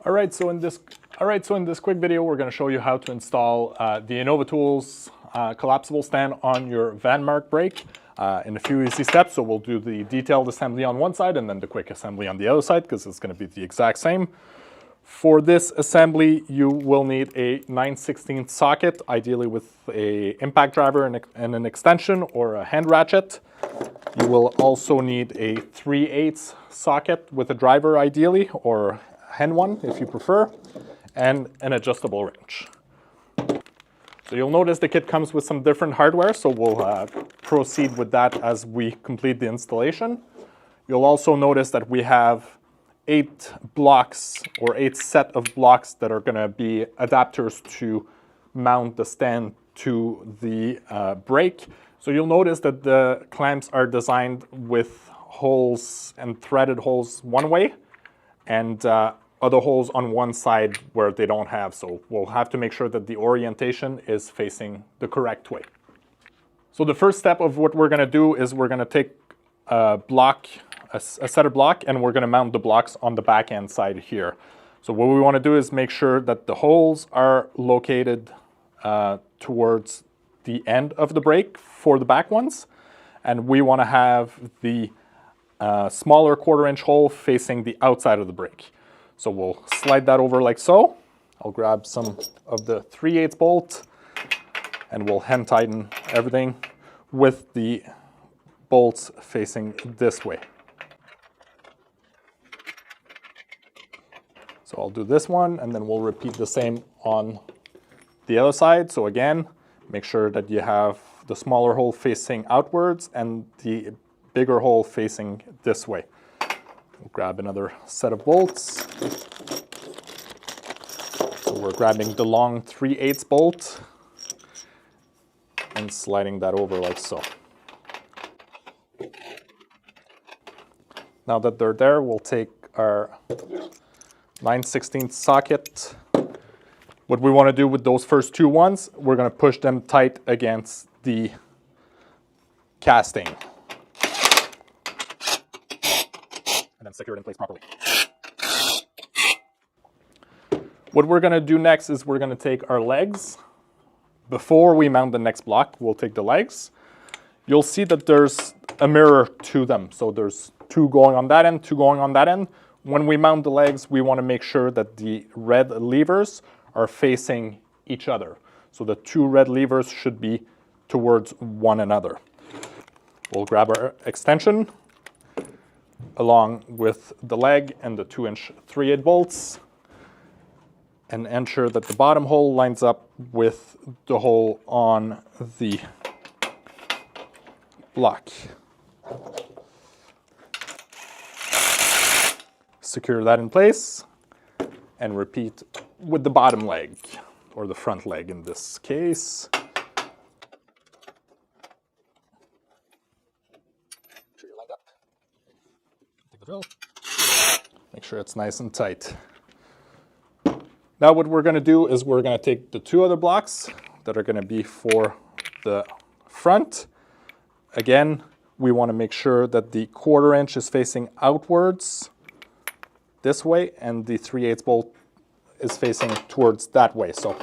All right, so in this quick video, we're going to show you how to install the Innovatools collapsible stand on your VanMark brake in a few easy steps. So we'll do the detailed assembly on one side and then the quick assembly on the other side, because it's going to be the exact same. For this assembly, you will need a 9/16 socket, ideally with a impact driver and an extension or a hand ratchet. You will also need a 3/8 socket with a driver ideally, or hand one if you prefer, and an adjustable wrench. So you'll notice the kit comes with some different hardware, so we'll proceed with that as we complete the installation. You'll also notice that we have 8 blocks or 8 set of blocks that are going to be adapters to mount the stand to the brake. So you'll notice that the clamps are designed with holes and threaded holes one way, and other holes on one side where they don't have. So we'll have to make sure that the orientation is facing the correct way. So the first step of what we're going to do is we're going to take a set of block, and we're going to mount the blocks on the back end side here. So what we want to do is make sure that the holes are located towards the end of the brake for the back ones, and we want to have the smaller 1/4-inch hole facing the outside of the brake. So we'll slide that over like so. I'll grab some of the 3/8 bolt and we'll hand tighten everything with the bolts facing this way. So I'll do this one, and then we'll repeat the same on the other side. So again, make sure that you have the smaller hole facing outwards and the bigger hole facing this way. We'll grab another set of bolts. So we're grabbing the long 3/8 bolt and sliding that over like so. Now that they're there, we'll take our 9/16 socket. What we want to do with those first 2 ones, we're going to push them tight against the casting. And then secure it in place properly. What we're going to do next is we're going to take our legs. Before we mount the next block, we'll take the legs. You'll see that there's a mirror to them. So there's 2 going on that end, 2 going on that end. When we mount the legs, we want to make sure that the red levers are facing each other. So the 2 red levers should be towards one another. We'll grab our extension along with the leg and the 2-inch 3/8 bolts, and ensure that the bottom hole lines up with the hole on the block. Secure that in place and repeat with the bottom leg, or the front leg in this case. Make sure you're lined up. Take the drill. Make sure it's nice and tight. Now what we're going to do is we're going to take the 2 other blocks that are going to be for the front. Again, we want to make sure that the 1/4-inch is facing outwards this way, and the 3/8 bolt is facing towards that way. So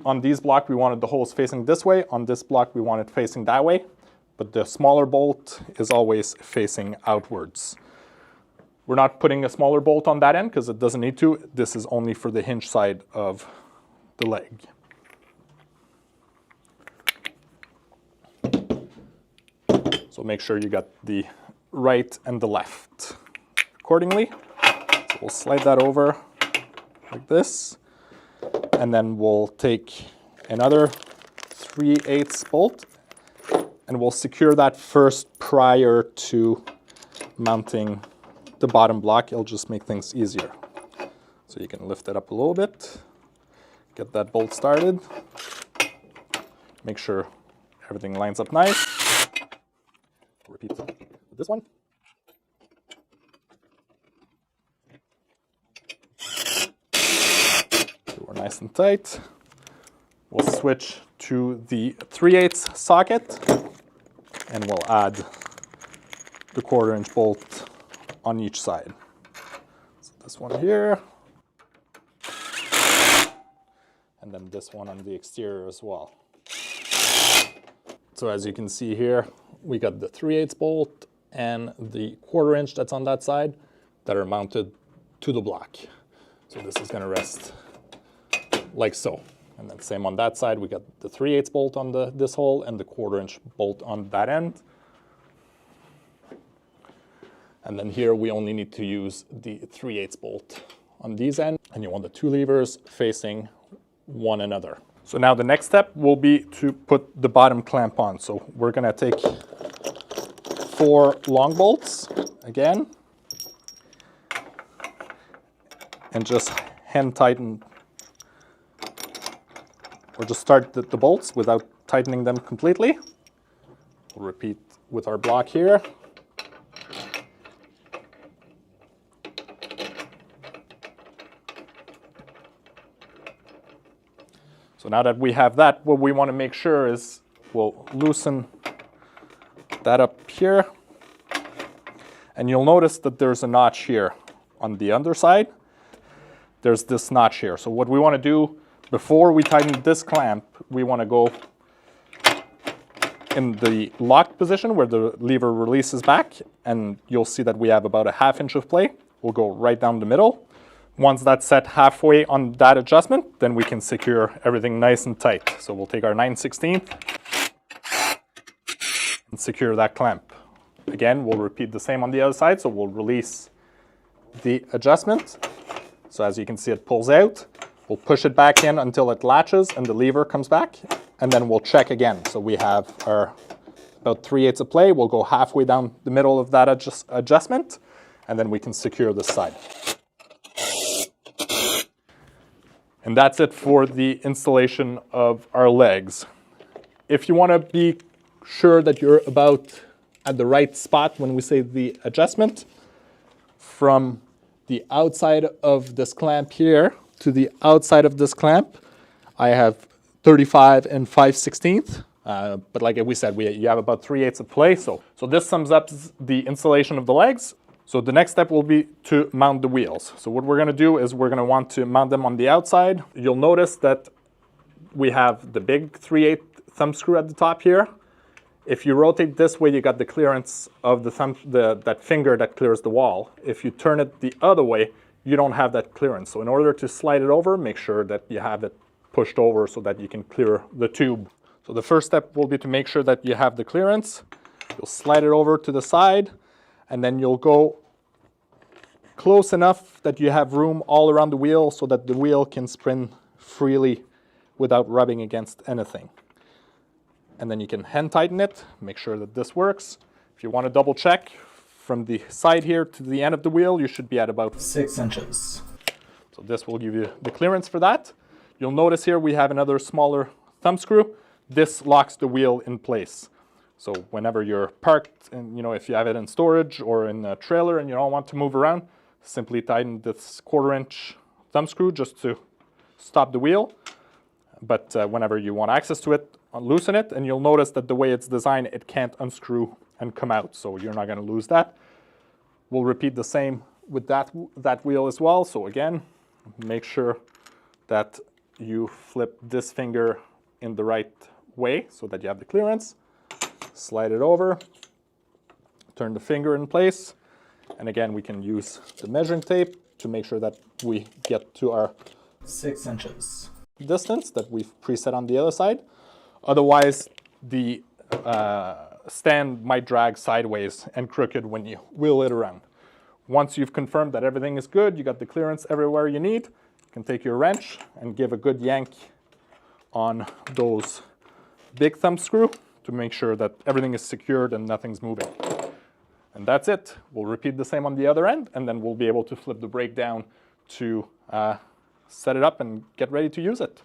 on these blocks, we wanted the holes facing this way. On this block, we want it facing that way, but the smaller bolt is always facing outwards. We're not putting a smaller bolt on that end because it doesn't need to. This is only for the hinge side of the leg. So make sure you got the right and the left accordingly. So we'll slide that over like this, and then we'll take another 3/8 bolt and we'll secure that first prior to mounting the bottom block. It'll just make things easier. So you can lift it up a little bit, get that bolt started, make sure everything lines up nice. Repeat with this one. So we're nice and tight. We'll switch to the 3/8 socket, and we'll add the 1/4-inch bolt on each side. So this one here. And then this one on the exterior as well. So as you can see here, we got the 3/8 bolt and the 1/4 inch that's on that side that are mounted to the block. So this is gonna rest like so. And then same on that side, we got the 3/8 bolt on this hole and the 1/4 inch bolt on that end. And then here we only need to use the 3/8 bolt on these ends, and you want the 2 levers facing one another. So now the next step will be to put the bottom clamp on. So we're gonna take 4 long bolts again, and just hand tighten, or just start the bolts without tightening them completely. We'll repeat with our block here. So now that we have that, what we want to make sure is we'll loosen that up here. And you'll notice that there's a notch here on the underside. There's this notch here. So what we want to do before we tighten this clamp, we want to go in the locked position where the lever releases back, and you'll see that we have about a 1/2 inch of play. We'll go right down the middle. Once that's set halfway on that adjustment, then we can secure everything nice and tight. So we'll take our 9/16 and secure that clamp. Again, we'll repeat the same on the other side. So we'll release the adjustment. So as you can see, it pulls out. We'll push it back in until it latches and the lever comes back. And then we'll check again. So we have our about 3/8 of play. We'll go halfway down the middle of that adjustment, and then we can secure this side. And that's it for the installation of our legs. If you want to be sure that you're about at the right spot when we say the adjustment, from the outside of this clamp here to the outside of this clamp, I have 35 and 5/16. But like we said, you have about 3/8 of play. So this sums up the installation of the legs. So the next step will be to mount the wheels. So what we're going to do is we're going to want to mount them on the outside. You'll notice that we have the big 3/8 thumb screw at the top here. If you rotate this way, you got the clearance of that finger that clears the wall. If you turn it the other way, you don't have that clearance. So in order to slide it over, make sure that you have it pushed over so that you can clear the tube. So the first step will be to make sure that you have the clearance. You'll slide it over to the side, and then you'll go close enough that you have room all around the wheel so that the wheel can spin freely without rubbing against anything. And then you can hand tighten it, make sure that this works. If you want to double check, from the side here to the end of the wheel, you should be at about 6 inches. So this will give you the clearance for that. You'll notice here we have another smaller thumb screw. This locks the wheel in place. So whenever you're parked, and if you have it in storage or in a trailer and you don't want to move around, simply tighten this 1/4 inch thumb screw just to stop the wheel. But whenever you want access to it, loosen it, and you'll notice that the way it's designed, it can't unscrew and come out, so you're not going to lose that. We'll repeat the same with that wheel as well. So again, make sure that you flip this finger in the right way so that you have the clearance. Slide it over, turn the finger in place, and again we can use the measuring tape to make sure that we get to our 6 inches distance that we've preset on the other side. Otherwise, the stand might drag sideways and crooked when you wheel it around. Once you've confirmed that everything is good, you got the clearance everywhere you need, you can take your wrench and give a good yank on those big thumb screw to make sure that everything is secured and nothing's moving. And that's it. We'll repeat the same on the other end, and then we'll be able to flip the brake down to set it up and get ready to use it.